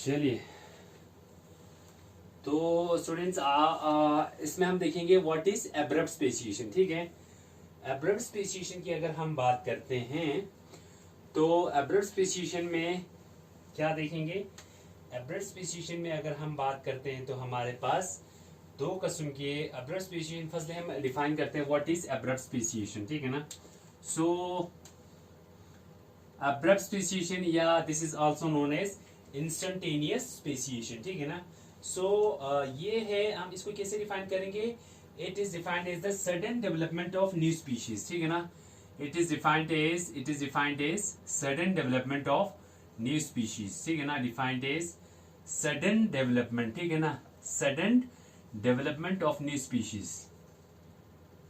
चलिए, तो स्टूडेंट्स इसमें हम देखेंगे व्हाट इज एब्रप्ट स्पेसिएशन। ठीक है, एब्रप्ट स्पेसिएशन की अगर हम बात करते हैं तो एब्रप्ट स्पेसिएशन में क्या देखेंगे। एब्रप्ट स्पेसिएशन में अगर हम बात करते हैं तो हमारे पास दो किस्म के एब्रप्ट स्पेसिएशन। फर्स्ट हम डिफाइन करते हैं व्हाट इज एब्रप्ट स्पेसिएशन। ठीक है ना। सो एब्रप्ट स्पेसिएशन या this is also known as instantaneous speciation. ठीक है ना। सो ये है, हम इसको कैसे डिफाइन करेंगे। It is defined as the sudden development of new species. ठीक है ना। It is defined as sudden development of new species. ठीक है ना। Defined as sudden development. ठीक है ना। Sudden development of new species,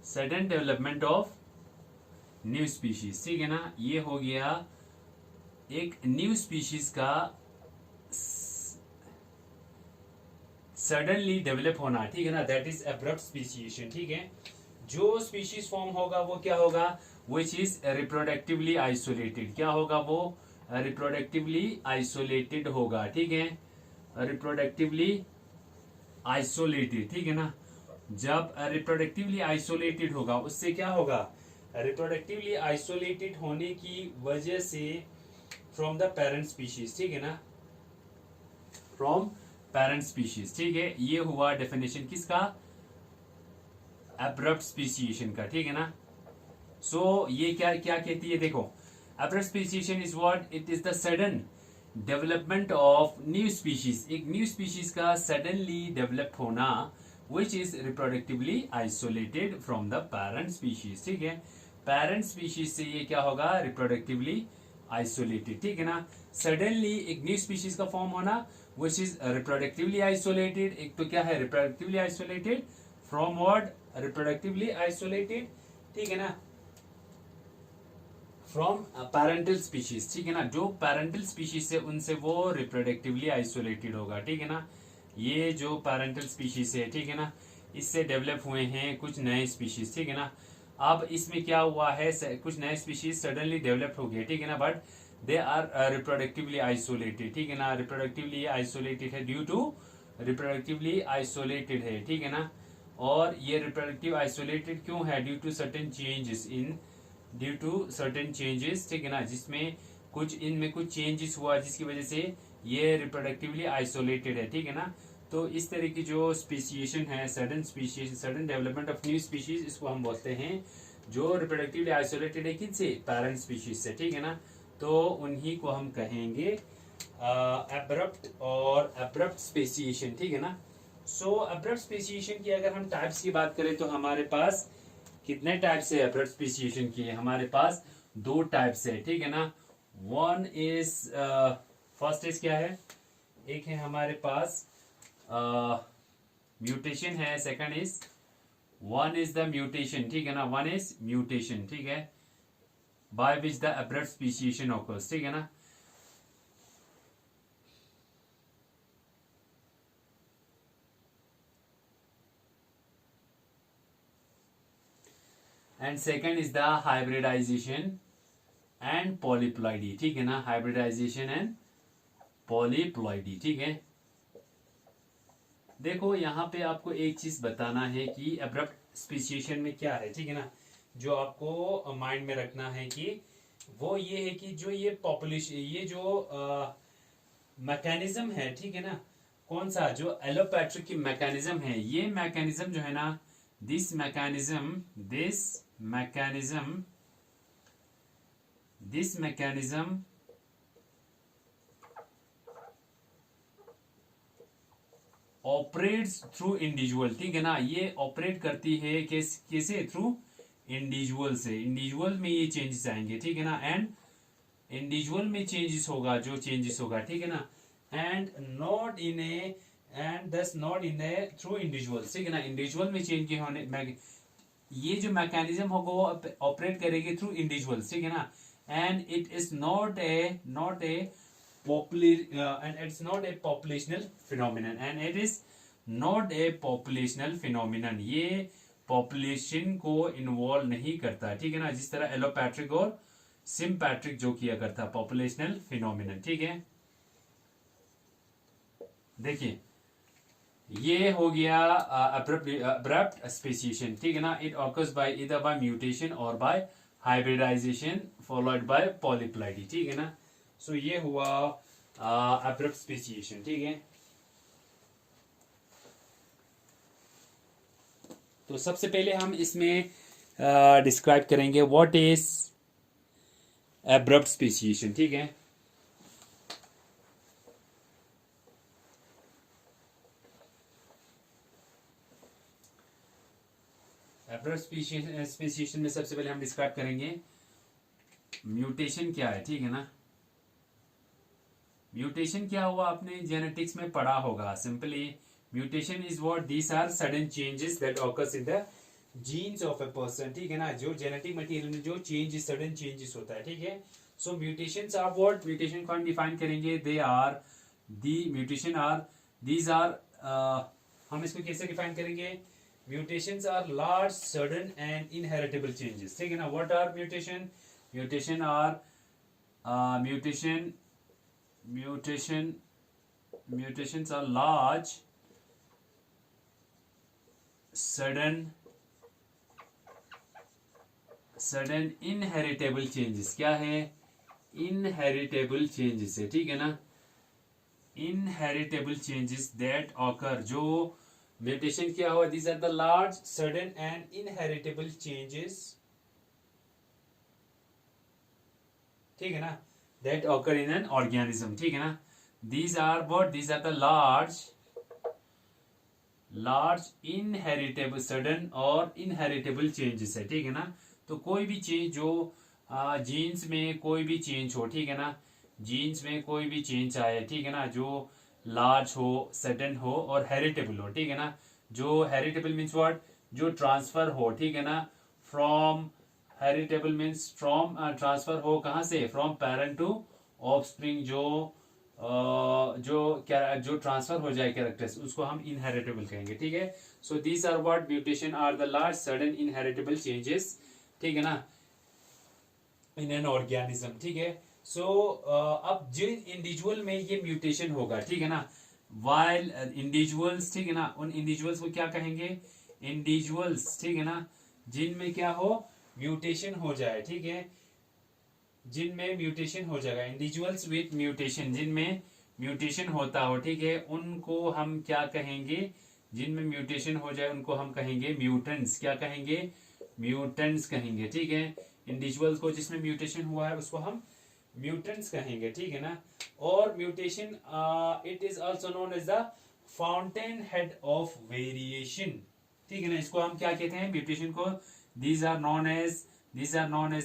sudden development of new species. ठीक है ना। ये हो गया एक न्यू स्पीशीज का सडनली डेवलप होना। ठीक है ना। That is abrupt speciation. ठीक है। जो स्पीशीज फॉर्म होगा वो क्या होगा, विच इज रिप्रोडक्टिवली आइसोलेटेड। क्या होगा वो, रिप्रोडक्टिवली आइसोलेटेड होगा। ठीक है, रिप्रोडक्टिवली आइसोलेटेड। ठीक है ना। जब रिप्रोडक्टिवली आइसोलेटेड होगा उससे क्या होगा, रिप्रोडक्टिवली आइसोलेटेड होने की वजह से फ्रॉम द पेरेंट स्पीशीज। ठीक है ना, फ्रॉम पेरेंट स्पीशीज। ठीक है, ये हुआ डेफिनेशन किसका, एब्रप्ट स्पेसिएशन का। ठीक है ना। सो ये क्या क्या कहती है, देखो abrupt speciation is what, it is the sudden development of new species. एक न्यू स्पीशीज का सडनली डेवलप होना which is reproductively isolated from the parent species. ठीक है, पेरेंट स्पीशीज से ये क्या होगा, रिप्रोडक्टिवली आइसोलेटेड। ठीक है ना। सडनली एक न्यू स्पीशीज का फॉर्म होना विच इज रिप्रोडक्टिवली आइसोलेटेड। एक तो क्या है, reproductively isolated from what, reproductively isolated. ठीक है ना, फ्रॉम पैरेंटल स्पीशीज। ठीक है ना, जो पैरेंटल स्पीशीज से उनसे वो रिप्रोडक्टिवली आइसोलेटेड होगा। ठीक है ना, ये जो पैरेंटल स्पीशीज है, ठीक है ना, इससे डेवलप हुए हैं कुछ नए स्पीशीज। ठीक है ना। अब इसमें क्या हुआ है, कुछ नए स्पीशीज सडनली डेवलप हो गए। ठीक है ना, but they are reproductively isolated. ठीक है ना, रिप्रोडक्टिवली आइसोलेटेड है ड्यू टू, रिप्रोडक्टिवली आइसोलेटेड है। ठीक है ना। और ये रिप्रोडक्टिव आइसोलेटेड क्यों है, due to certain changes in, due to certain changes. ठीक है ना, जिसमें कुछ इनमें कुछ चेंजेस हुआ जिसकी वजह से ये रिप्रोडक्टिवली आइसोलेटेड है। ठीक है ना। तो इस तरह की जो स्पेसिएशन है, sudden speciation, sudden development of new species, इसको हम बोलते हैं जो रिप्रोडक्टिवली आइसोलेटेड है किनसे, पैरेंट स्पीशीज से। ठीक है ना। तो उन्हीं को हम कहेंगे एब्रप्ट और एब्रप्ट स्पेसिएशन। ठीक है ना। सो एब्रप्ट स्पेसिएशन की अगर हम टाइप्स की बात करें तो हमारे पास कितने टाइप्स है एब्रप्ट स्पेसिएशन की, हमारे पास दो टाइप्स है। ठीक है ना। वन इज, फर्स्ट इज क्या है, एक है हमारे पास म्यूटेशन है, second is, one is the mutation. ठीक है ना, वन इज म्यूटेशन। ठीक है, by which the abrupt speciation occurs. ठीक है ना। And second is the hybridization and polyploidy. ठीक है ना, हाइब्रिडाइजेशन एंड पॉलीप्लॉइडी। ठीक है, देखो यहाँ पे आपको एक चीज बताना है कि एब्रप्ट स्पेसिएशन में क्या है। ठीक है ना, जो आपको माइंड में रखना है कि वो ये है कि जो ये पॉपुलेशन, ये जो मैकेनिज्म है, ठीक है ना, कौन सा, जो एलोपैट्रिक की मैकेनिज्म है, ये मैकेनिज्म जो है ना, this mechanism, this mechanism operates through individual. ठीक है ना, ये ऑपरेट करती है कैसे, थ्रू इंडिविजुअल से। इंडिविजुअल में ये चेंजेस आएंगे। ठीक है ना, एंड इंडिविजुअल में चेंजेस होगा, जो चेंजेस होगा। ठीक है ना, and not in a, and this not in a through individual. ठीक है ना, इंडिविजुअल में चेंज होने, ये जो मैकेनिज्म होगा वो ऑपरेट करेगी थ्रू इंडिविजुअल्स। ठीक है ना, and it is not a and it's not a populational phenomenon, and it is not a populational phenomenon। ये पॉपुलेशन को इन्वॉल्व नहीं करता। ठीक है ना, जिस तरह एलोपैट्रिक और सिम्पैट्रिक जो किया करता, पॉपुलेशनल फिनोमिनन। ठीक है, देखिए ये हो गया अब्रप्ट स्पेसिएशन, ठीक है ना। इट ऑकर्स बाय इधर बाय म्यूटेशन और बाय हाइब्रिडाइजेशन फॉलोड बाय पॉलीप्लाइडी, ठीक है ना। सो ये हुआ अब्रप्ट स्पेसिएशन, ठीक है। तो सबसे पहले हम इसमें डिस्क्राइब करेंगे व्हाट इज अब्रप्ट स्पेसिएशन, ठीक है। अब्रप्ट स्पेसिएशन में सबसे पहले हम डिस्क्राइब करेंगे म्यूटेशन क्या है, ठीक है ना। म्यूटेशन क्या हुआ, आपने जेनेटिक्स में पढ़ा होगा। Simply mutation is what these are sudden changes that occurs in the genes of a person, ठीक है ना। जो जेनेटिक मटेरियल में जो चेंजेस, सडन चेंजेस होता है, ठीक है। So mutations are what, mutation को हम डिफाइन करेंगे, they are the mutation are these are हम इसको कैसे डिफाइन करेंगे, mutations are large sudden and inheritable changes, ठीक है ना। What are mutation, mutation are mutations are large sudden inheritable changes, क्या है, inheritable changes है, ठीक है ना। inheritable changes that occur, जो म्यूटेशन क्या हुआ, these are the large sudden and inheritable changes, ठीक है ना, that occur in an organism, ठीक है ना। these are what, these are the large inheritable sudden और inheritable changes है, ठीक है ना। तो कोई भी चेंज जो जीन्स में कोई भी चेंज हो, ठीक है ना, जीन्स में कोई भी चेंज आए, ठीक है ना, जो लार्ज हो, सडन हो और हेरिटेबल हो, ठीक है ना। जो हेरिटेबल मीन्स व्हाट, जो ट्रांसफर हो, ठीक है ना, from heritable means from transfer हो कहां से, फ्रॉम पेरेंट टू ऑफस्प्रिंग, जो ट्रांसफर हो जाए कैरेक्टर्स, उसको हम इनहेरिटेबल कहेंगे, ठीक है। So these are what mutation are the large sudden inheritable changes, ठीक है ना, इन एन ऑर्गेनिज्म, ठीक है। सो अब जिन इंडिविजुअल में ये म्यूटेशन होगा, ठीक है ना, वाइल इंडिविजुअल्स, ठीक है ना, उन इंडिविजुअल्स को क्या कहेंगे, इंडिविजुअल्स, ठीक है ना, जिनमें क्या हो, म्यूटेशन हो जाए, ठीक है, जिनमें म्यूटेशन हो जाएगा, इंडिविजुअल्स विथ म्यूटेशन, जिनमें म्यूटेशन होता हो, ठीक है, उनको हम क्या कहेंगे, जिनमें म्यूटेशन हो जाए उनको हम कहेंगे म्यूटेंट्स, क्या कहेंगे, म्यूटेंट्स कहेंगे, ठीक है। इंडिविजुअल्स को जिसमें म्यूटेशन हुआ है उसको हम म्यूटेंट्स कहेंगे, ठीक है ना। और mutation it is also known as the fountain head of variation, ठीक है ना। इसको हम क्या कहते हैं, म्यूटेशन को, these are known as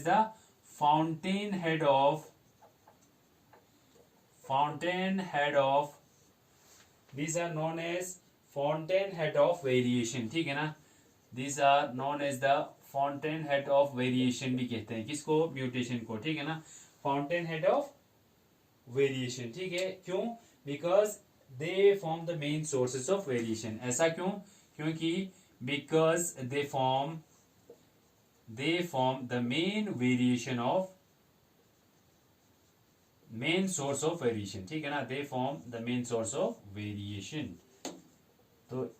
the fountain head of these are known as fountain head of variation, ठीक है ना। these are known as the fountain head of variation भी कहते हैं किसको, म्यूटेशन को, ठीक है ना, फाउंटेन हेड ऑफ वेरिएशन, ठीक है। क्यों, because they form the main sources of variation, ऐसा क्यों, क्योंकि because they form the main source of variation, ठीक है ना, they form the main source of variation. तो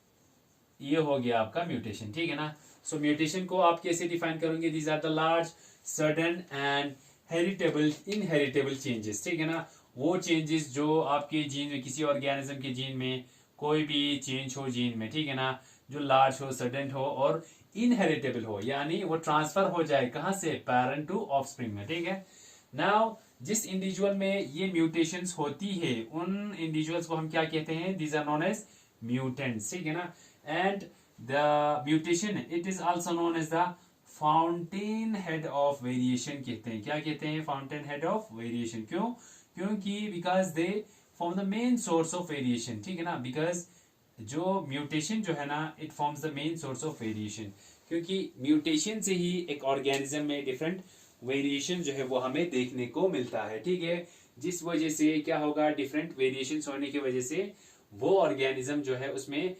ये हो गया आपका म्यूटेशन, ठीक है ना। सो म्यूटेशन को आप कैसे डिफाइन करोगे, these are the large sudden and inheritable changes, ठीक है ना, वो चेंजेस जो आपके जीन में, किसी ऑर्गेनिज्म के जीन में कोई भी चेंज हो जीन में, ठीक है ना, जो लार्ज हो, सडन हो और इनहेरिटेबल हो, यानी वो ट्रांसफर हो जाए कहां से, पेरेंट टू ऑफस्प्रिंग में, ठीक है। नाउ जिस इंडिविजुअल में ये म्यूटेशंस होती है उन इंडिविजुअल्स को हम क्या कहते हैं, these are known as mutants, ठीक है ना। And the mutation it is also known as the fountain head of variation कहते हैं, क्या कहते हैं, फाउंटेन हेड ऑफ वेरिएशन। क्यों, क्योंकि because they form the main source of variation, ठीक है ना, बिकॉज जो म्यूटेशन जो है ना, it forms the main source of variation, क्योंकि म्यूटेशन से ही एक ऑर्गेनिज्म में डिफरेंट वेरिएशन जो है वो हमें देखने को मिलता है, ठीक है। जिस वजह से क्या होगा, डिफरेंट वेरिएशन होने की वजह से वो ऑर्गेनिज्म जो है उसमें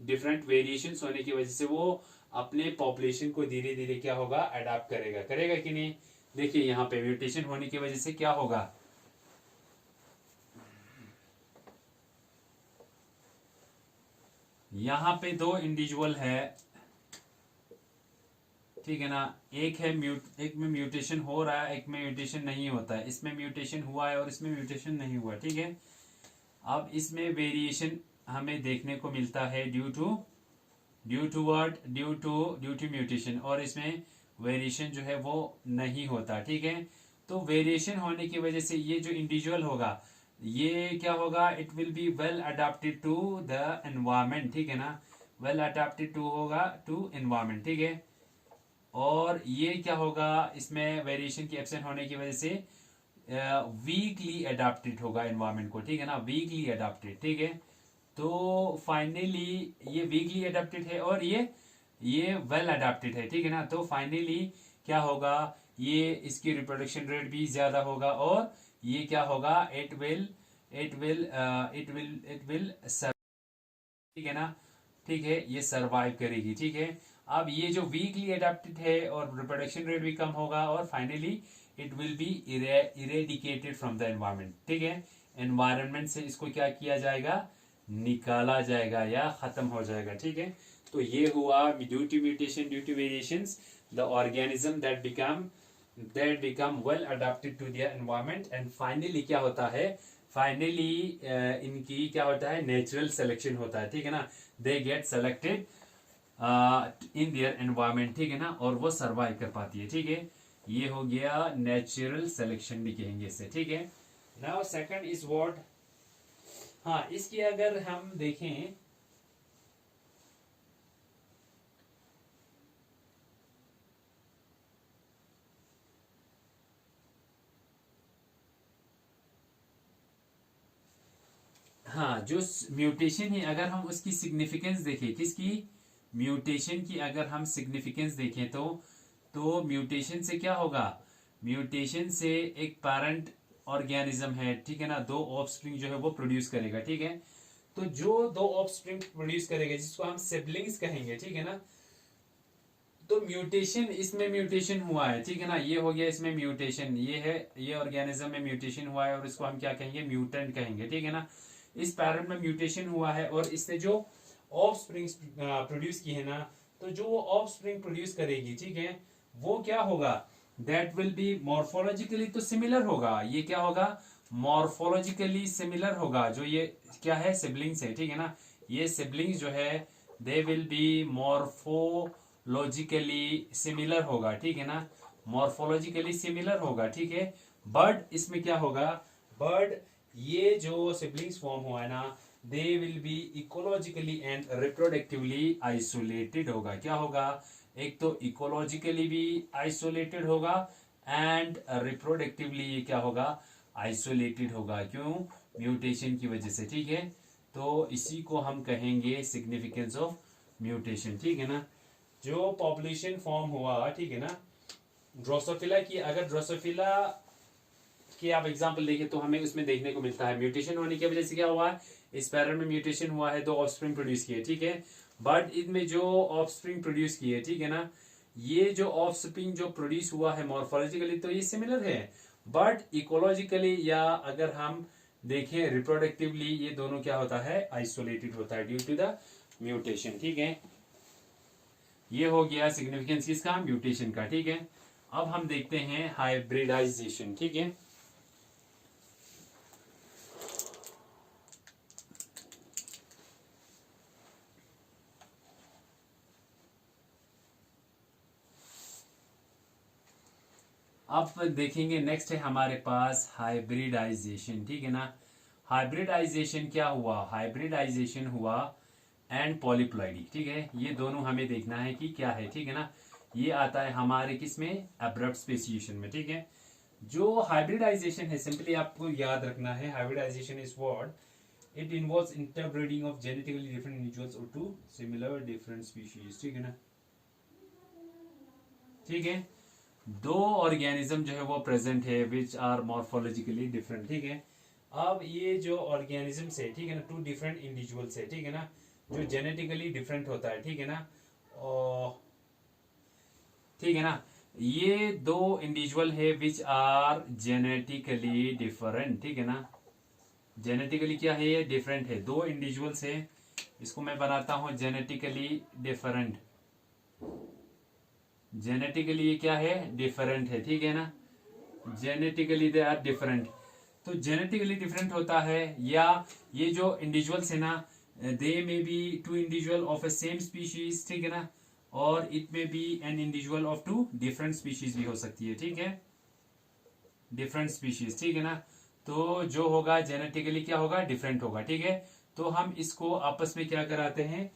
डिफरेंट वेरिएशन होने की वजह से वो अपने पॉपुलेशन को धीरे धीरे क्या होगा, अडॉप्ट करेगा कि नहीं। देखिए यहाँ पे म्यूटेशन होने की वजह से क्या होगा, यहाँ पे दो इंडिविजुअल है, ठीक है ना, एक में म्यूटेशन हो रहा है, एक में म्यूटेशन नहीं होता है, इसमें म्यूटेशन हुआ है और इसमें म्यूटेशन नहीं हुआ, ठीक है। अब इसमें वेरिएशन हमें देखने को मिलता है due to what, due to mutation, और इसमें वेरिएशन जो है वो नहीं होता, ठीक है। तो वेरिएशन होने की वजह से ये जो इंडिविजुअल होगा ये क्या होगा, it will be well adapted to the environment, ठीक है ना, वेल अडेप्टेड टू होगा टू एनवायरमेंट, ठीक है। और ये क्या होगा, इसमें वेरिएशन की एब्सेंट होने की वजह से वीकली अडेप्टेड होगा एनवायरमेंट को, ठीक है ना, वीकली अडेप्टेड, ठीक है। तो फाइनली ये वीकली अडेप्टेड है और ये वेल अडेप्टेड है, ठीक है ना। तो फाइनली क्या होगा, ये इसकी रिप्रोडक्शन रेट भी ज्यादा होगा और ये क्या होगा, इट विल, ठीक है ना, ठीक है, ये सरवाइव करेगी, ठीक है। अब ये जो वीकली अडेप्टेड है और रिप्रोडक्शन रेट भी कम होगा और finally it will B eradicated from the environment, ठीक है। एनवायरमेंट से इसको क्या किया जाएगा, निकाला जाएगा या खत्म हो जाएगा, ठीक है। तो ये हुआ due to mutation, due to variations the organism that become well adapted to the environment, and finally क्या होता है, फाइनली इनकी क्या होता है, नेचुरल सिलेक्शन होता है, ठीक है ना, they get selected in their environment, ठीक है ना, और वो सर्वाइव कर पाती है, ठीक है। ये हो गया नेचुरल सिलेक्शन भी कहेंगे इससे, ठीक है। नाउ सेकंड इज व्हाट, हाँ इसकी अगर हम देखें, हाँ जो म्यूटेशन है अगर हम उसकी सिग्निफिकेंस देखें, किसकी, म्यूटेशन की अगर हम सिग्निफिकेंस देखें तो म्यूटेशन से क्या होगा, म्यूटेशन से एक पैरेंट ऑर्गेनिज्म है, ठीक है ना, दो ऑफस्प्रिंग जो है वो प्रोड्यूस करेगा, ठीक है। तो जो दो ऑफस्प्रिंग प्रोड्यूस करेगा जिसको हम सिबलिंग्स कहेंगे, ठीक है ना, तो म्यूटेशन, इसमें म्यूटेशन हुआ है, ठीक है ना, ये हो गया इसमें म्यूटेशन, ये है, ये ऑर्गेनिज्म में म्यूटेशन हुआ है और इसको हम क्या कहेंगे, म्यूटेंट कहेंगे, ठीक है ना। इस पैरेंट में म्यूटेशन हुआ है और इसने जो ऑफ स्प्रिंग प्रोड्यूस की है ना, तो जो वो ऑफ स्प्रिंग प्रोड्यूस करेगी, ठीक है, वो क्या होगा, दैट विल बी मॉर्फोलॉजिकली तो सिमिलर होगा, ये क्या होगा, मॉर्फोलॉजिकली सिमिलर होगा, जो ये क्या है, सिबलिंग्स है, ठीक है ना, ये सिबलिंग्स जो है they will be morphologically similar होगा, ठीक है ना, मॉर्फोलॉजिकली सिमिलर होगा, ठीक है। बट इसमें क्या होगा, बट ये जो सिबलिंग्स फॉर्म हुआ है ना, they will be ecologically and reproductively isolated होगा, क्या होगा, एक तो इकोलॉजिकली भी आइसोलेटेड होगा एंड रिप्रोडक्टिवली क्या होगा, आइसोलेटेड होगा, क्यों, म्यूटेशन की वजह से, ठीक है। तो इसी को हम कहेंगे सिग्निफिकेंस ऑफ म्यूटेशन, ठीक है ना। जो पॉपुलेशन फॉर्म हुआ, ठीक है ना, ड्रोसोफिला की, अगर ड्रोसोफिला कि आप एग्जांपल देखें तो हमें उसमें देखने को मिलता है म्यूटेशन होने की वजह से क्या हुआ है, इस पैरेंट में म्यूटेशन हुआ है, दो ऑफस्प्रिंग प्रोड्यूस किए, ठीक है। बट इनमें जो ऑफस्प्रिंग प्रोड्यूस किए, ठीक है ना, ये जो ऑफस्प्रिंग जो प्रोड्यूस हुआ है मॉर्फोलॉजिकली तो ये सिमिलर है, बट इकोलॉजिकली या अगर हम देखें रिप्रोडक्टिवली ये दोनों क्या होता है, आइसोलेटेड होता है ड्यू टू द म्यूटेशन, ठीक है। ये हो गया सिग्निफिकेंस किसका, म्यूटेशन का, ठीक है। अब हम देखते हैं हाइब्रिडाइजेशन, ठीक है। अब देखेंगे नेक्स्ट है हमारे पास हाइब्रिडाइजेशन, ठीक है ना। हाइब्रिडाइजेशन क्या हुआ, हाइब्रिडाइजेशन हुआ एंड पॉलीप्लॉइडी, ठीक है, ये दोनों हमें देखना है कि क्या है, ठीक है ना। ये आता है हमारे किसमें, एब्रप्ट स्पेसिएशन में, ठीक है। जो हाइब्रिडाइजेशन है सिंपली आपको याद रखना है, hybridization is what, it involves interbreeding of genetically different individuals और टू सिमिलर डिफरेंट स्पीशीज, ठीक है ना, ठीक है। दो ऑर्गेनिज्म जो है वो प्रेजेंट है विच आर मॉर्फोलॉजिकली डिफरेंट, ठीक है। अब ये जो ऑर्गेनिजम्स है, ठीक है ना, टू डिफरेंट इंडिविजुअल्स है, ठीक है ना, जो जेनेटिकली डिफरेंट होता है, ठीक है ना, और ठीक है ना, ये दो इंडिविजुअल है विच आर जेनेटिकली डिफरेंट, ठीक है ना, जेनेटिकली क्या है, ये डिफरेंट है, दो इंडिविजुअल्स है इसको मैं बनाता हूं जेनेटिकली डिफरेंट। जेनेटिकली ये क्या है, डिफरेंट है, ठीक है ना, जेनेटिकली दे आर डिफरेंट। तो जेनेटिकली डिफरेंट होता है, या ये जो इंडिविजुअल्स है ना, they may be two individual of a same species, ठीक है ना, और it may be an individual of two different species भी हो सकती है, ठीक है, डिफरेंट स्पीशीज, ठीक है ना। तो जो होगा जेनेटिकली क्या होगा, डिफरेंट होगा, ठीक है। तो हम इसको आपस में क्या कराते हैं,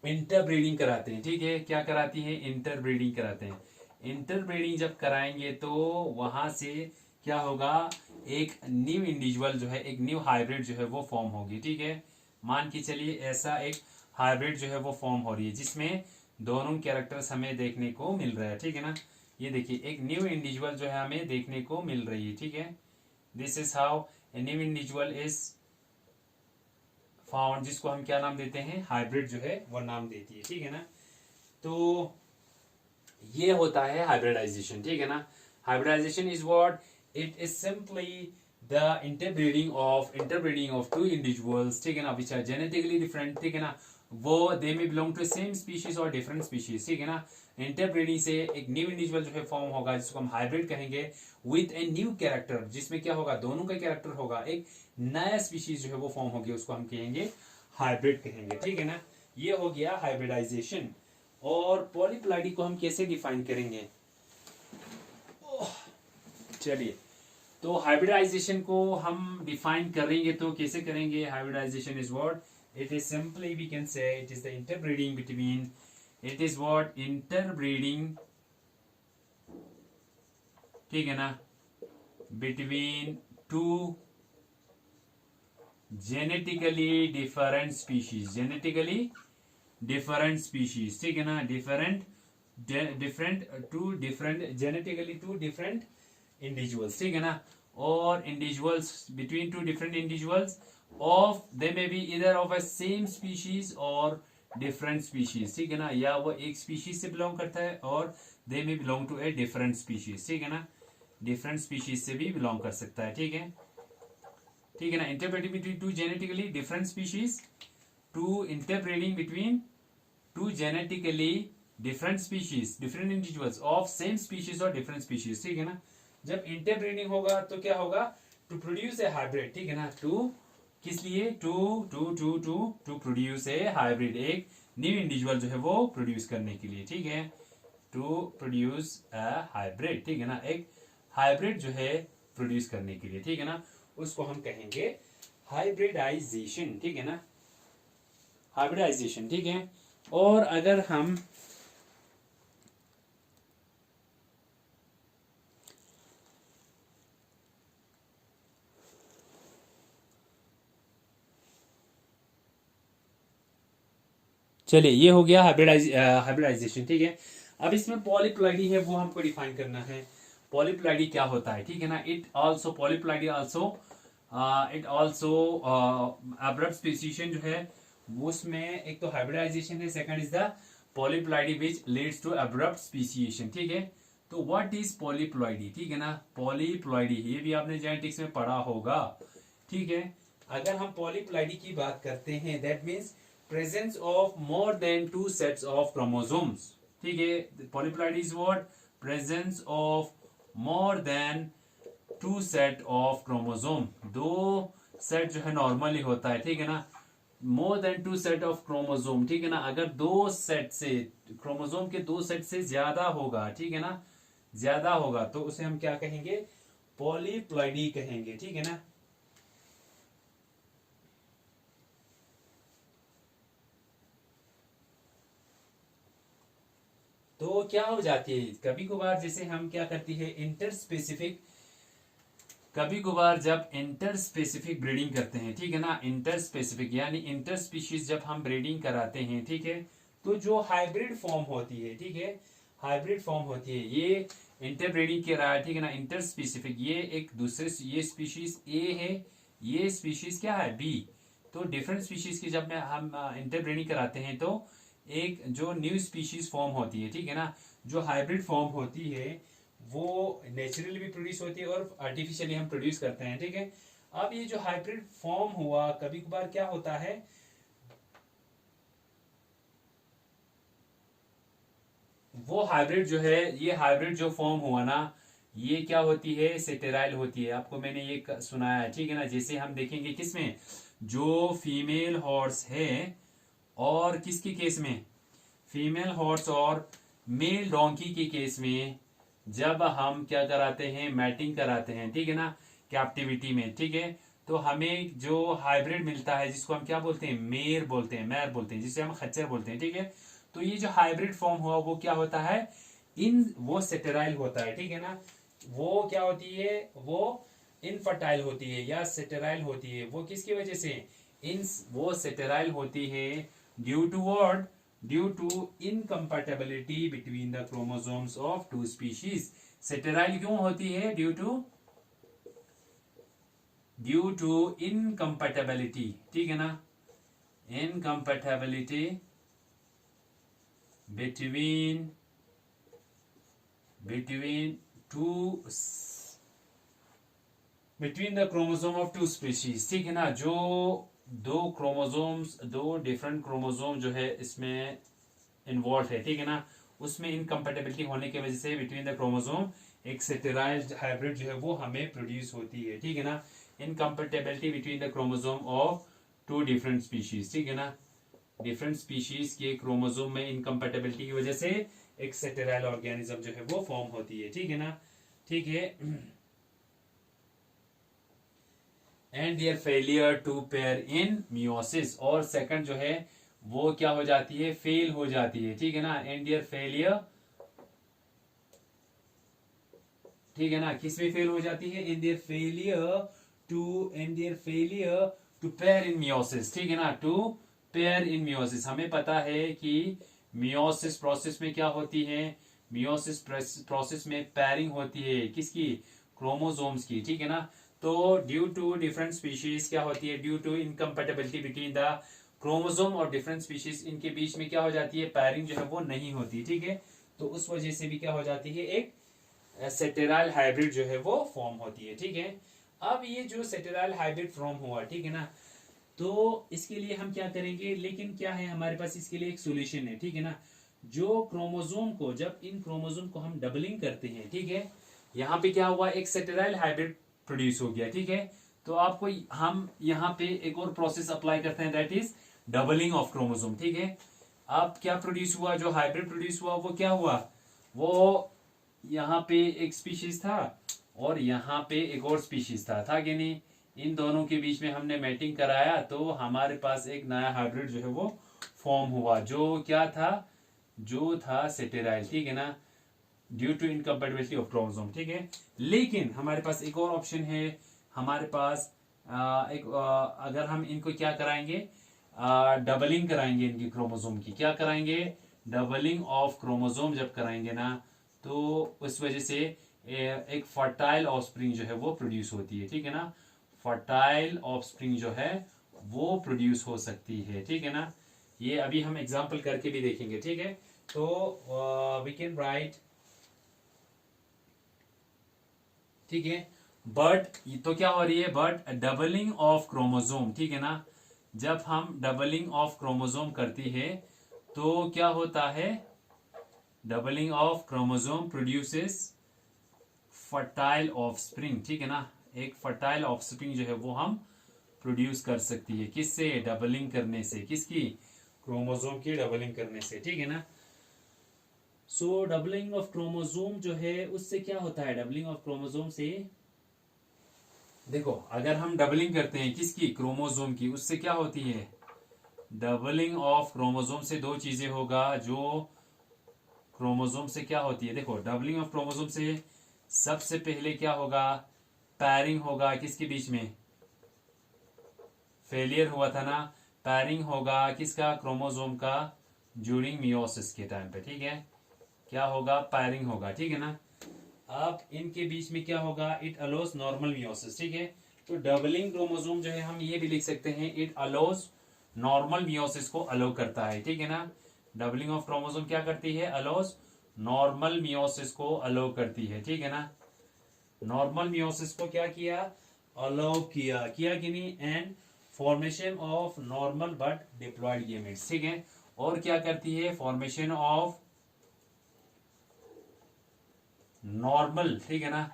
इंटरब्रीडिंग कराते हैं, ठीक है। क्या कराती है, इंटरब्रीडिंग कराते हैं। इंटरब्रीडिंग जब कराएंगे तो वहां से क्या होगा, एक न्यू इंडिविजुअल जो है, एक न्यू हाइब्रिड जो है वो फॉर्म होगी, ठीक है। मान के चलिए ऐसा एक हाइब्रिड जो है वो फॉर्म हो रही है जिसमें दोनों कैरेक्टर्स हमें देखने को मिल रहा है, ठीक है ना। ये देखिए एक न्यू इंडिविजुअल जो है हमें देखने को मिल रही है, ठीक है। This is how a new individual is found, जिसको हम क्या नाम देते हैं, हाइब्रिड जो है वो नाम देती है, ठीक है ना। तो ये होता है हाइब्रिडाइजेशन, ठीक है ना। Hybridization is what, it is simply the interbreeding of two individuals, ठीक है ना, विच आर जेनेटिकली डिफरेंट, ठीक है ना। वो दे में बिलोंग टू सेम स्पीशीज और डिफरेंट स्पीशीज, ठीक है ना। इंटरब्रीडिंग से एक न्यू इंडिविजुअल जो है फॉर्म होगा जिसको हम हाइब्रिड कहेंगे, विथ ए न्यू कैरेक्टर, जिसमें क्या होगा, दोनों का कैरेक्टर होगा, एक नया स्पीशीज जो है वो फॉर्म होगी, उसको हम कहेंगे हाइब्रिड कहेंगे, ठीक है ना। ये हो गया हाइब्रिडाइजेशन। और पॉलीप्लाइडी को हम कैसे डिफाइन करेंगे, चलिए, तो हाइब्रिडाइजेशन को हम डिफाइन करेंगे तो कैसे करेंगे, hybridization is what, it is simply we can say it is the interbreeding between, it is what, interbreeding, ठीक है ना, between two genetically different species, genetically different species, ठीक है ना, different genetically two different individuals, ठीक है ना, और individuals between two different individuals of, they may be either of a same species और डिफरेंट स्पीशीज, ठीक है ना, या वो एक स्पीशीज से बिलोंग करता है और they may belong to a different species, ठीक है ना, डिफरेंट स्पीशीज से भी बिलोंग कर सकता है, ठीक है, ठीक है ना। Interbreeding between two genetically different species, two interbreeding between two genetically different species, different individuals of same species और डिफरेंट स्पीशीज, ठीक है ना। जब इंटरब्रीडिंग होगा तो क्या होगा, टू प्रोड्यूस ए हाइब्रिड, ठीक है ना, टू किस लिए, to to to to to produce a hybrid, एक न्यू इंडिविजुअल जो है वो प्रोड्यूस करने के लिए, ठीक है, टू प्रोड्यूस अ हाइब्रिड, ठीक है ना, एक हाइब्रिड जो है प्रोड्यूस करने के लिए, ठीक है ना, उसको हम कहेंगे हाइब्रिडाइजेशन, ठीक है ना, हाइब्रिडाइजेशन, ठीक है। और अगर हम चलिए, ये हो गया हाइब्रिडाइजेशन, ठीक है। अब इसमें पॉलीप्लाइडी है वो हमको डिफाइन करना है, पॉलीप्लाइडी क्या होता है, ठीक है ना। It also polyploidy also it also abrupt speciation जो है उसमें एक तो हाइब्रिडाइजेशन है, second is the polyploidy which leads to abrupt speciation, ठीक है। तो व्हाट इज पॉलीप्लॉइडी, ठीक है ना, पॉलीप्लॉइडी ये भी आपने जेनेटिक्स में पढ़ा होगा, ठीक है। अगर हम पॉलीप्लॉइडी की बात करते हैं, that means presence of more than two sets of chromosomes, ठीक है। Polyploidy is what, presence of more than two set of chromosome, दो सेट जो है नॉर्मली होता है, ठीक है ना, more than two set of chromosome, ठीक है ना। अगर दो सेट से, क्रोमोसोम के दो सेट से ज्यादा होगा, ठीक है ना, ज्यादा होगा तो उसे हम क्या कहेंगे, पॉलीप्लॉइडी कहेंगे, ठीक है ना। तो क्या हो जाती है, कभी कभार जैसे हम क्या करती है, इंटर स्पेसिफिक, कभी कभार जब इंटर स्पेसिफिक ब्रीडिंग करते हैं, ठीक है ना, इंटर स्पेसिफिक यानी इंटर स्पीशीज जब हम ब्रीडिंग कराते हैं, ठीक है, तो जो हाइब्रिड फॉर्म होती है, ठीक है, हाइब्रिड फॉर्म होती है, ये इंटर ब्रीडिंग के रहा है, ठीक है ना, इंटर स्पेसिफिक, ये एक दूसरे, ये स्पीशीज ए है, ये स्पीशीज क्या है, बी। तो डिफरेंट स्पीशीज की जब हम इंटर ब्रीडिंग कराते हैं तो एक जो न्यू स्पीशीज फॉर्म होती है, ठीक है ना, जो हाइब्रिड फॉर्म होती है वो नेचुरली भी प्रोड्यूस होती है और आर्टिफिशियली हम प्रोड्यूस करते हैं, ठीक है। अब ये जो हाइब्रिड फॉर्म हुआ, कभी कभार क्या होता है, वो हाइब्रिड जो है, ये हाइब्रिड जो फॉर्म हुआ ना, ये क्या होती है, सेटेराइल होती है। आपको मैंने ये सुनाया है, ठीक है ना। जैसे हम देखेंगे किसमें, जो फीमेल हॉर्स है, और किसके केस में, फीमेल हॉर्स और मेल डोंकी के केस में, जब हम क्या कराते हैं, मैटिंग कराते हैं, ठीक है ना, कैप्टिविटी में, ठीक है, तो हमें जो हाइब्रिड मिलता है, जिसको हम क्या बोलते हैं, मेर बोलते हैं, मैर बोलते हैं, जिसे हम खच्चर बोलते हैं, ठीक है। तो ये जो हाइब्रिड फॉर्म हुआ वो क्या होता है, वो सेटेराइल होता है, ठीक है ना। वो क्या होती है, वो इनफर्टाइल होती है या सेटेराइल होती है। वो किसकी वजह से, इन वो सेटेराइल होती है due to what, due to incompatibility between the chromosomes of two species. Sterile क्यों होती है, ड्यू टू इनकम्पैटिबिलिटी, ठीक है ना, incompatibility between two between the chromosome of two species, ठीक है ना। जो दो क्रोमोसोम्स, दो डिफरेंट क्रोमोसोम जो है इसमें इन्वॉल्व है, ठीक है ना, उसमें इनकम्पेटेबिलिटी होने की वजह से बिटवीन द क्रोमोसोम एक सेटेराइज्ड हाइब्रिड जो है वो हमें प्रोड्यूस होती है, ठीक है ना। Incompatibility between the chromosome of two different species, ठीक है ना, डिफरेंट स्पीशीज के क्रोमोसोम में इनकम्पेटेबिलिटी की वजह से एक सेटेराइल ऑर्गेनिज्म जो है वो फॉर्म होती है, ठीक है ना, ठीक है। And their failure to pair in meiosis, और सेकंड जो है वो क्या हो जाती है, फेल हो जाती है, ठीक है ना। एंड देयर फेलियर, ठीक है ना, किस में फेल हो जाती है, in their failure to pair in meiosis, ठीक है ना, टू पेयर इन मियोसिस। हमें पता है कि मियोसिस प्रोसेस में क्या होती है, मियोसिस प्रोसेस में पेयरिंग होती है, किसकी, क्रोमोसोम्स की, ठीक है ना। तो ड्यू टू डिफरेंट स्पीशीज क्या होती है, due to incompatibility between the chromosome और डिफरेंट स्पीशीज, इनके बीच में क्या हो जाती है, पेयरिंग जो है वो नहीं होती, ठीक है। तो उस वजह से भी क्या हो जाती है, एक सेटेराइल हाइब्रिड जो है वो फॉर्म होती है, ठीक है। अब ये जो सेटेराइल हाइब्रिड फॉर्म हुआ, ठीक है ना, तो इसके लिए हम क्या करेंगे, लेकिन क्या है हमारे पास इसके लिए एक सॉल्यूशन है, ठीक है ना। जो क्रोमोसोम को, जब इन क्रोमोसोम को हम डबलिंग करते हैं, ठीक है, यहाँ पे क्या हुआ, एक सेटेराइल हाइब्रिड प्रोड्यूस हो गया, ठीक है। तो आपको हम यहाँ पे एक और प्रोसेस अप्लाई करते हैं, that is doubling of chromosome, ठीक है। अब क्या प्रोड्यूस हुआ, जो हाइब्रिड प्रोड्यूस हुआ वो क्या हुआ, वो यहाँ पे एक स्पीशीज था और यहाँ पे एक और स्पीशीज था कि नहीं, इन दोनों के बीच में हमने मैटिंग कराया तो हमारे पास एक नया हाइब्रिड जो है वो फॉर्म हुआ, जो क्या था, जो था सेटेराइल, ठीक है ना, due to incompatibility of chromosome, ठीक है। लेकिन हमारे पास एक और ऑप्शन है, हमारे पास अगर हम इनको क्या कराएंगे, डबलिंग कराएंगे इनकी क्रोमोसोम की, क्या कराएंगे, डबलिंग ऑफ क्रोमोसोम जब कराएंगे ना, तो उस वजह से एक फर्टाइल ऑफस्प्रिंग जो है वो प्रोड्यूस होती है, ठीक है ना। फर्टाइल ऑफस्प्रिंग जो है वो प्रोड्यूस हो सकती है, ठीक है ना। ये अभी हम एग्जांपल करके भी देखेंगे, ठीक है। तो वी कैन राइट, ठीक है, बट तो क्या हो रही है, बट डबलिंग ऑफ क्रोमोसोम, ठीक है ना, जब हम डबलिंग ऑफ क्रोमोसोम करती है तो क्या होता है, doubling of chromosome produces fertile offspring, ठीक है ना, एक फर्टाइल ऑफस्प्रिंग जो है वो हम प्रोड्यूस कर सकती है, किससे, डबलिंग करने से, किसकी, क्रोमोसोम की डबलिंग करने से, ठीक है ना। सो डबलिंग ऑफ क्रोमोसोम जो है उससे क्या होता है, डबलिंग ऑफ क्रोमोसोम से, देखो अगर हम डबलिंग करते हैं किसकी, क्रोमोसोम की, उससे क्या होती है, डबलिंग ऑफ क्रोमोसोम से दो चीजें होगा, जो क्रोमोसोम से क्या होती है, देखो डबलिंग ऑफ क्रोमोसोम से सबसे पहले क्या होगा, पैरिंग होगा, किसके बीच में, फेलियर हुआ था ना, पैरिंग होगा किसका, क्रोमोसोम का, ड्यूरिंग मियोसिस के टाइम पे, ठीक है, क्या होगा, पैरिंग होगा, ठीक है ना। अब इनके बीच में क्या होगा, इट अलोस नॉर्मल मियोसिस, ठीक है। तो डबलिंग क्रोमोसोम जो है हम ये भी लिख सकते हैं, इट अलोस नॉर्मल मियोसिस को अलो करता है, ठीक है ना। डबलिंग ऑफ क्रोमोसोम क्या करती है, अलोस नॉर्मल मियोसिस को अलो करती है, ठीक है ना। नॉर्मल मियोसिस को क्या किया, अलाउ किया कि नहीं, and formation of normal but diploid gametes, ठीक है। और क्या करती है, फॉर्मेशन ऑफ नॉर्मल, ठीक है ना,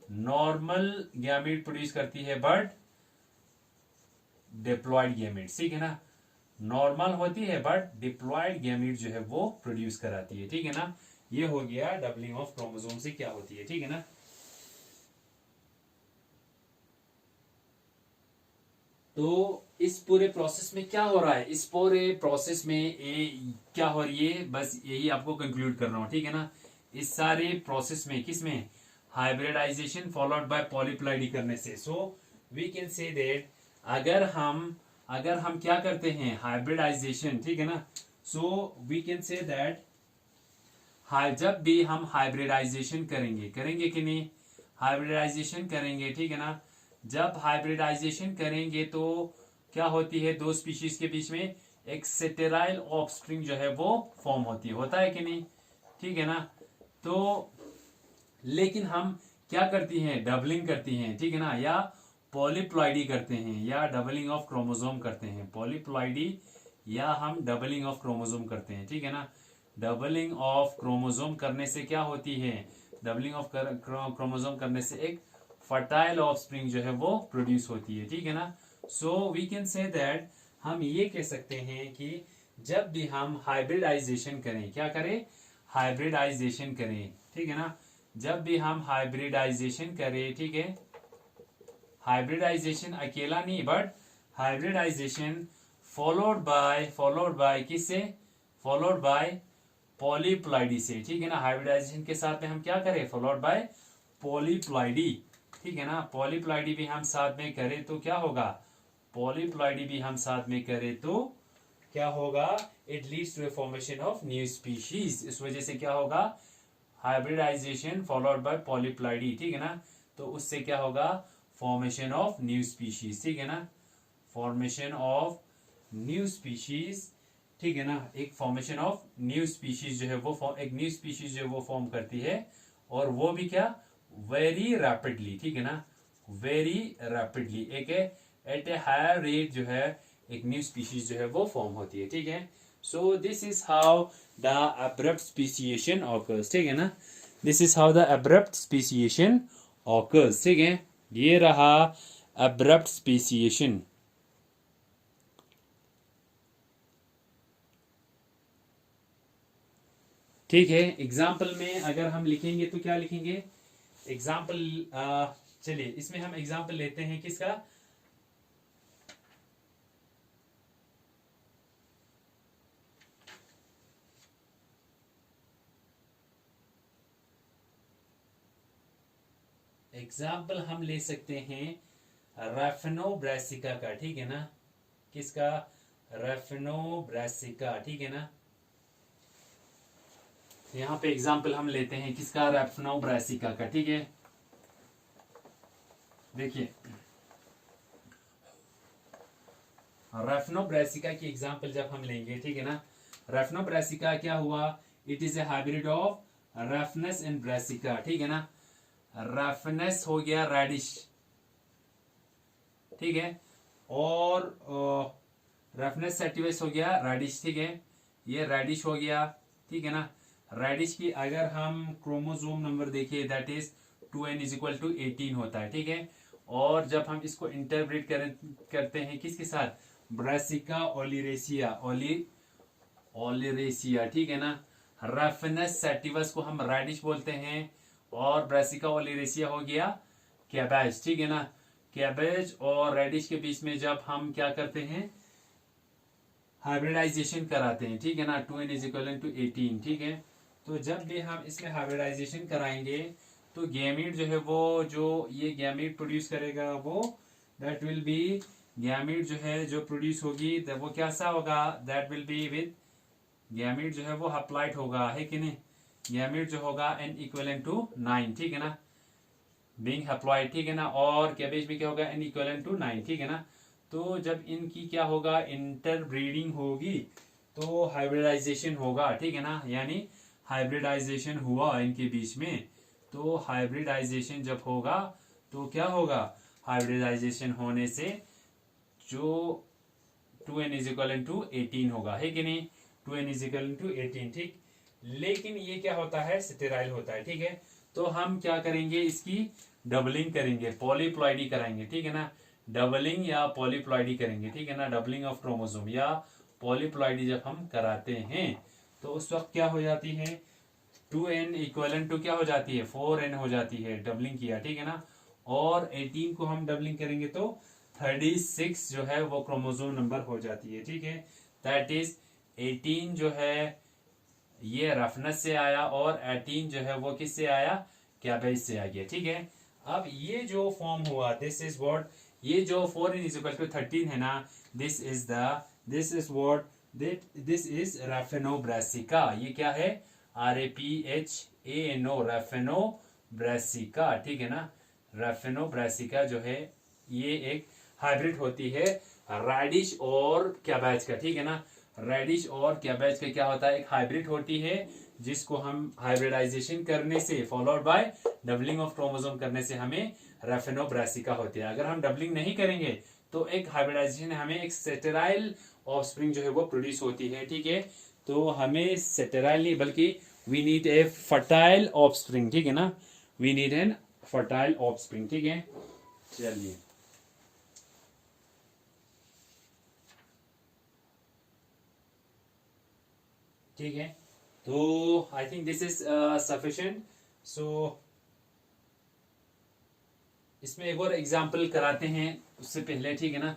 नॉर्मल गैमेट प्रोड्यूस करती है बट डिप्लॉयड गैमेट, ठीक है ना, नॉर्मल होती है बट डिप्लॉयड गैमेट जो है वो प्रोड्यूस कराती है, ठीक है ना। ये हो गया डबलिंग ऑफ क्रोमोसोम से क्या होती है, ठीक है ना। तो इस पूरे प्रोसेस में क्या हो रहा है, इस पूरे प्रोसेस में क्या हो रही है, बस यही आपको कंक्लूड कर रहा हूं, ठीक है ना। इस सारे प्रोसेस में किसमें, हाइब्रिडाइजेशन फॉलोड बाय पॉलीप्लॉइडी करने से, so we can say that अगर हम क्या करते हैं, हाइब्रिडाइजेशन, ठीक है ना, so we can say that जब भी हम हाइब्रिडाइजेशन करेंगे कि नहीं, हाइब्रिडाइजेशन करेंगे, ठीक है ना, जब हाइब्रिडाइजेशन करेंगे तो क्या होती है, दो स्पीशीज के बीच में एक सेटेराइल ऑफस्प्रिंग जो है वो फॉर्म होता है कि नहीं, ठीक है ना। तो लेकिन हम क्या करती हैं, डबलिंग करती हैं, ठीक है ना, या पॉलीप्लॉइडी करते हैं, या डबलिंग ऑफ क्रोमोसोम करते हैं, पॉलीप्लॉइडी या हम डबलिंग ऑफ क्रोमोसोम करते हैं, ठीक है ना। डबलिंग ऑफ क्रोमोसोम करने से क्या होती है, डबलिंग ऑफ क्रोमोसोम करने से एक फर्टाइल ऑफस्प्रिंग जो है वो प्रोड्यूस होती है, ठीक है ना। So we can say that, हम ये कह सकते हैं कि जब भी हम हाइब्रिडाइजेशन करें, क्या करें, हाइब्रिडाइजेशन करें, ठीक है ना, जब भी हम हाइब्रिडाइजेशन करें, ठीक है, हाइब्रिडाइजेशन अकेला नहीं बट हाइब्रिडाइजेशन फॉलोड बाय किससे, फॉलोड बाय पॉलीप्लॉइडी से, ठीक है ना। हाइब्रिडाइजेशन के साथ में हम क्या करें, फॉलोड बाय पॉलीप्लॉइडी, ठीक है ना। पॉलीप्लॉइडी भी हम साथ में करें तो क्या होगा, पॉलीप्लॉइडी भी हम साथ में करें तो क्या होगा, it leads to a formation of new species. इस वजह से क्या होगा, हाइब्रिडाइजेशन फॉलोड बाय पॉलीप्लॉइडी, ठीक है ना, तो उससे क्या होगा, फॉर्मेशन ऑफ न्यू स्पीशीज, ठीक है ना, फॉर्मेशन ऑफ न्यू स्पीशीज, ठीक है ना। एक फॉर्मेशन ऑफ न्यू स्पीशीज जो है वो एक न्यू स्पीशीज जो है वो फॉर्म करती है, और वो भी क्या, वेरी रैपिडली, ठीक है ना, वेरी रैपिडली, एक एट ए हायर रेट जो है एक न्यू स्पीशीज जो है वो फॉर्म होती है, ठीक है। So this is how the abrupt speciation occurs, ठीक है ना, this is how the abrupt speciation occurs, ठीक है। ये रहा अब्रप्ट स्पीशिएशन, ठीक है। एग्जाम्पल में अगर हम लिखेंगे तो क्या लिखेंगे, एग्जाम्पल, चलिए इसमें हम एग्जाम्पल लेते हैं किसका, एग्जाम्पल हम ले सकते हैं रैफिनोब्रासिका का, ठीक है ना, किसका, रैफिनोब्रासिका, ठीक है ना। यहाँ पे एग्जाम्पल हम लेते हैं किसका, रैफिनोब्रासिका का, ठीक है। देखिए रैफिनोब्रासिका की एग्जाम्पल जब हम लेंगे, ठीक है ना, रैफिनोब्रासिका क्या हुआ, it is a hybrid of Raphanus and Brassica, ठीक है ना। रैफनस हो गया रेडिश, ठीक है, और रैफनस सेटिवस हो गया रेडिश, ठीक है, ये रेडिश हो गया, ठीक है ना। रेडिश की अगर हम क्रोमोसोम नंबर देखिए that is 2n is equal to 18 होता है, ठीक है। और जब हम इसको इंटरप्रेट करते हैं किसके साथ, ब्रासिका ओलिरेसिया, ओलिरेसिया, ठीक है ना। रैफनस सेटिवस को हम रेडिश बोलते हैं, और ब्रासिका ओलिरेसिया हो गया कैबेज, ठीक है ना। कैबेज और रेडिश के बीच में जब हम क्या करते हैं, हाइब्रिडाइजेशन कराते हैं, ठीक है ना, 2n इज इक्वल टू 18, ठीक है। तो जब भी हम इसमें हाइब्रिडाइजेशन कराएंगे तो गैमीट जो है वो, जो ये गैमीट प्रोड्यूस करेगा वो, दैट विल बी, गैमीट जो है जो प्रोड्यूस होगी वो कैसा होगा, that will be with, gamete जो है वो हप्लाइट होगा, है कि नहीं, गैमीट जो होगा n इक्वल टू 9, ठीक है ना, बीइंग हप्लॉइड, ठीक है ना। और कैबेज में क्या होगा, n इक्वल टू 9, ठीक है ना। तो जब इनकी क्या होगा, इंटरब्रीडिंग होगी तो हाइब्रिडाइजेशन होगा, ठीक है ना, यानी हाइब्रिडाइजेशन हुआ इनके बीच में, तो हाइब्रिडाइजेशन जब होगा तो क्या होगा, हाइब्रिडाइजेशन होने से जो 2n इज इक्वल टू 18 होगा, है कि नहीं? 2n इज इक्वल टू 18, ठीक। लेकिन ये क्या होता है, स्टेराइल होता है, ठीक है। तो हम क्या करेंगे, इसकी डबलिंग करेंगे, पॉलीप्लॉइडी कराएंगे, ठीक है ना। डबलिंग या पॉलीप्लॉइडी करेंगे, ठीक है ना। डबलिंग ऑफ क्रोमोसोम या पॉलीप्लॉइडी जब हम कराते हैं तो उस वक्त क्या हो जाती है, 2n इक्वल टू क्या हो जाती है, 4n हो जाती है, डबलिंग किया, ठीक है ना। और 18 को हम डबलिंग करेंगे तो 36 जो है वो क्रोमोसोम नंबर हो जाती है, ठीक है। दैट इज 18 जो है ये रफनेस से आया और 18 जो है वो किससे आया, कैबेज से आ गया, ठीक है। अब ये जो फॉर्म हुआ, दिस इज व्हाट, ये जो 4n इज इक्वल टू 13 है ना, this is what, this is Raphanobrassica. ये क्या है, RAPHANO, रैफेनोब्रासिका, ठीक है ना। रैफेनोब्रासिका जो है ये एक हाइब्रिड होती है रेडिश और कैबेज का, ठीक है ना। रेडिश और कैबेज का क्या होता है, एक हाइब्रिड होती है जिसको हम हाइब्रिडाइजेशन करने से followed by doubling of chromosome करने से हमें रैफेनोब्रासिका होती है। अगर हम डबलिंग नहीं करेंगे तो एक हाइब्रिडाइजेशन हमें एक सेटेराइल ऑफस्प्रिंग जो है वो प्रोड्यूस होती है, ठीक है। तो हमें सेटेराइल नहीं बल्कि we need a fertile offspring, ठीक है ना। We need an fertile offspring, ठीक है। चलिए, ठीक है। तो I think this is sufficient. So इसमें एक और एग्जाम्पल कराते हैं उससे पहले, ठीक है ना।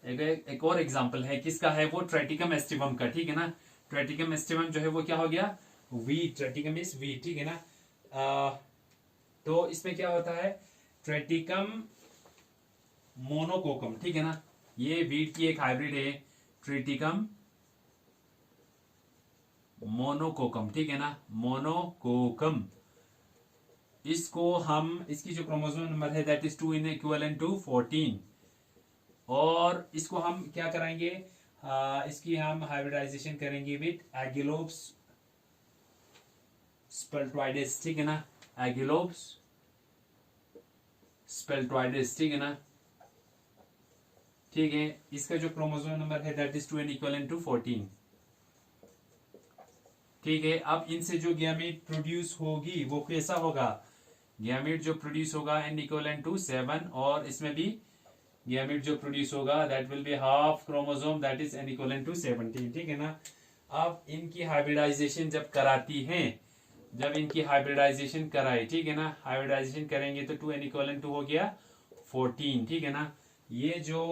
एक और एग्जाम्पल है, किसका है वो, ट्रेटिकम एस्टिवम का, ठीक है ना। ट्रेटिकम एस्टिवम जो है वो क्या हो गया, वीट, ट्रेटिकम इज वीट, ठीक है ना। तो इसमें क्या होता है, ट्रेटिकम मोनोकोकम, ठीक है ना। ये वीट की एक हाइब्रिड है, ट्रेटिकम मोनोकोकम, ठीक है ना, मोनोकोकम। इसको हम, इसकी जो क्रोमोसोम नंबर है that is 2 n equal to 14, और इसको हम क्या कराएंगे, इसकी हम हाइब्रिडाइजेशन करेंगे विद एगिलोप्स स्पेल्टोइडिस, ठीक है ना। एगिलोप्स स्पेल्टोइडिस, ठीक है ना, ठीक है। इसका जो क्रोमोसोम नंबर है that is 2 n equal to 14, ठीक है। अब इनसे जो गैमेट प्रोड्यूस होगी वो कैसा होगा, गैमेट जो प्रोड्यूस होगा n इक्वल टू 7, और इसमें भी गैमेट जो प्रोड्यूस होगा that will be half chromosome that is n equal to 17, ठीक है ना। अब इनकी हाइब्रिडाइजेशन जब कराती हैं, जब इनकी हाइब्रिडाइजेशन कराए, ठीक है ना, हाइब्रिडाइजेशन करेंगे तो 2n इक्वल टू हो गया 14, ठीक है ना। ये जो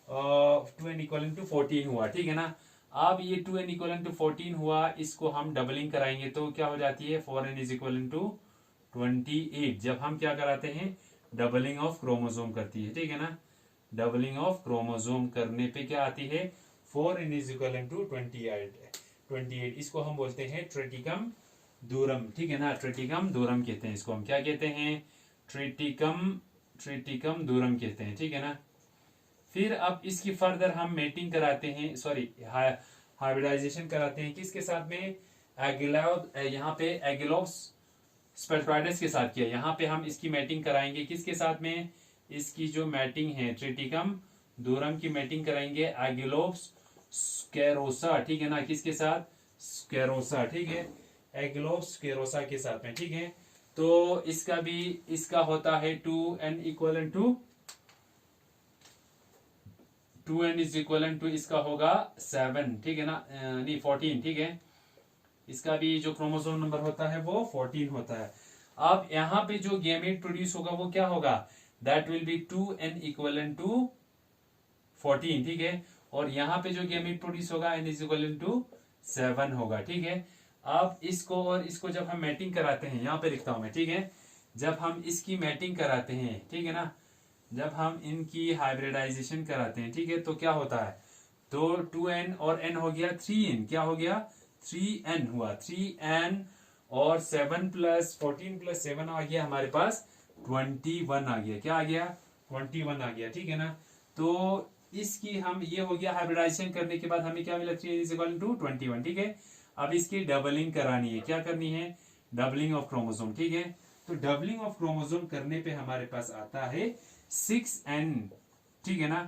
2n इक्वल टू 14 हुआ, ठीक है ना। अब ये 2n इक्वल टू 14 हुआ, इसको हम डबलिंग कराएंगे तो क्या हो जाती है, 4n इज इक्वल टू 28, जब हम क्या कराते हैं, डबलिंग ऑफ क्रोमोसोम करती है, ठीक है ना। डबलिंग ऑफ क्रोमोसोम करने पे क्या आती है, 4n इज इक्वल टू 28, इसको हम बोलते हैं ट्रेटिकम दूरम, ठीक है ना। ट्रेटिकम दूरम कहते हैं इसको, हम क्या कहते हैं, ट्रेटिकम दूरम कहते हैं, ठीक है ना। फिर अब इसकी फर्दर हम मेटिंग कराते हैं, सॉरी हाइब्रिडाइजेशन कराते हैं, किसके साथ में, यहाँ पे एगिलोप्स स्पेल्टोइडिस के साथ किया, यहाँ पे हम इसकी मैटिंग कराएंगे किसके साथ में, इसकी जो मैटिंग है ट्रेटिकम दूरम की मैटिंग कराएंगे एगिलोप्स स्क्लेरोसा, ठीक है ना, किसके साथ, स्क्लेरोसा, ठीक है, एगिलोप्स स्क्लेरोसा के साथ में, ठीक है। तो इसका भी, इसका होता है 2n equal to 2n is equal to इसका होगा 7, ठीक है ना, नहीं 14, ठीक है। इसका भी जो क्रोमोसोम नंबर होता है वो 14 होता है। अब यहाँ पे जो गैमेट प्रोड्यूस होगा वो क्या होगा, that will be 2n equal to 14, ठीक है। और यहाँ पे जो गैमेट प्रोड्यूस होगा n इज इक्वल टू 7 होगा, ठीक है। अब इसको और इसको जब हम मैटिंग कराते हैं, यहाँ पे लिखता हूं मैं, ठीक है, जब हम इसकी मैटिंग कराते हैं, ठीक है ना, जब हम इनकी हाइब्रिडाइजेशन कराते हैं, ठीक है, तो क्या होता है, तो 2n और n हो गया 3n, क्या हो गया 3n हुआ, 3n और 7 प्लस 14 प्लस 7 आ गया हमारे पास 21 आ गया, क्या आ गया 21 आ गया, ठीक है ना। तो इसकी हम, ये हो गया हाइब्रिडाइजेशन करने के बाद हमें क्या मिला, 3n इज इक्वल टू 21, ठीक है। अब इसकी डबलिंग करानी है, क्या करनी है, डबलिंग ऑफ क्रोमोसोम, ठीक है। तो डबलिंग ऑफ क्रोमोसोम करने पे हमारे पास आता है 6n, ठीक है ना,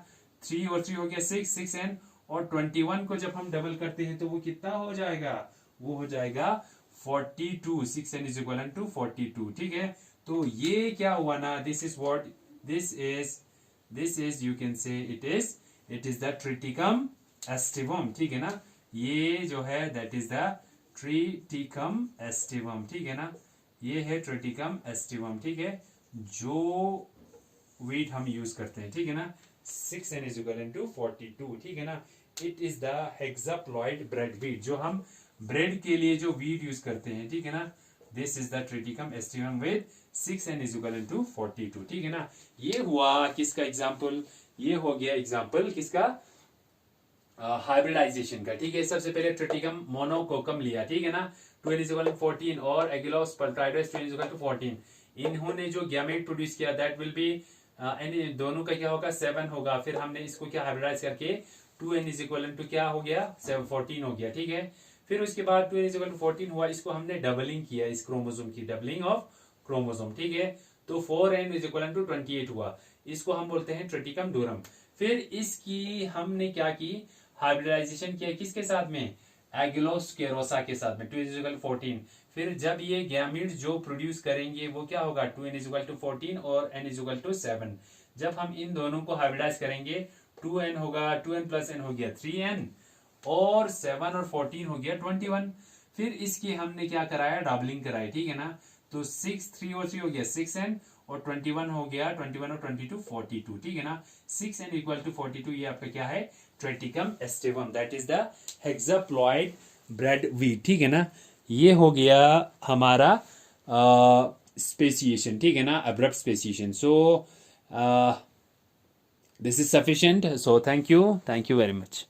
3 और 3 हो गया 6n, और 21 को जब हम डबल करते हैं तो वो कितना हो जाएगा, वो हो जाएगा 42, 6n इज इक्वल टू 42, ठीक है। तो ये क्या हुआ ना, this is what this is you can say it is the triticum aestivum, ठीक है ना, ये जो है that is the triticum aestivum, ठीक है ना, ये है ट्रिटिकम एस्टिवम, ठीक है, जो वीट हम यूज करते हैं, ठीक है ना, 6n इज इक्वल टू 42, ठीक है ना। It is the hexaploid bread wheat, जो हम ब्रेड के लिए जो वीट यूज करते हैं, ठीक है ना, this is the triticum aestivum with 6n is equal to 42, ठीक है ना। ये हुआ किसका एग्जाम्पल, ये हो गया एग्जाम्पल किसका, हाइब्रिडाइजेशन का, ठीक है। सबसे पहले ट्रिटिकम मोनोकोकम लिया, ठीक है ना, 12 इज इक्वल टू 14, और एगिलोस पल्ट्राइडस 12 इज इक्वल टू 14, इन्होंने जो गैमेट प्रोड्यूस किया दैट विल बी दोनों का क्या होगा 7 होगा, फिर हमने इसको क्या हाइब्रिडाइज करके 2n इज इक्वल टू क्या हो गया 14 हो गया, ठीक है। फिर उसके बाद 2n इज इक्वल टू 14 हुआ, इसको हमने डबलिंग किया, इस क्रोमोसोम की डबलिंग ऑफ क्रोमोसोम, ठीक है, तो 4n इज इक्वल टू 28 हुआ, इसको हम बोलते हैं ट्रिटिकम डोरम। फिर इसकी हमने क्या की, हाइब्रिडाइजेशन किया किसके साथ में, एगिलोस्केरोसा के साथ में, 2 इज इक्वल टू 14। फिर जब ये गैमीट जो प्रोड्यूस करेंगे वो क्या होगा, 2n इज इक्वल टू 14 और n इज इक्वल टू 7। जब हम इन दोनों को हाइब्रिडाइज करेंगे 2n होगा, 2n प्लस n हो गया 3n, और 7 और 14 हो गया 21। फिर इसकी हमने क्या कराया, डबलिंग कराई, ठीक है ना, तो 6 3 और 3 हो गया 6n, और 21 हो गया 21 और 22 42, ठीक है ना, 6n इक्वल टू 42, ये आपका क्या है, Triticum aestivum, that is the hexaploid bread wheat, ठीक है ना। ये हो गया हमारा स्पेसिएशन, ठीक है ना, abrupt speciation. So this is sufficient, so thank you very much.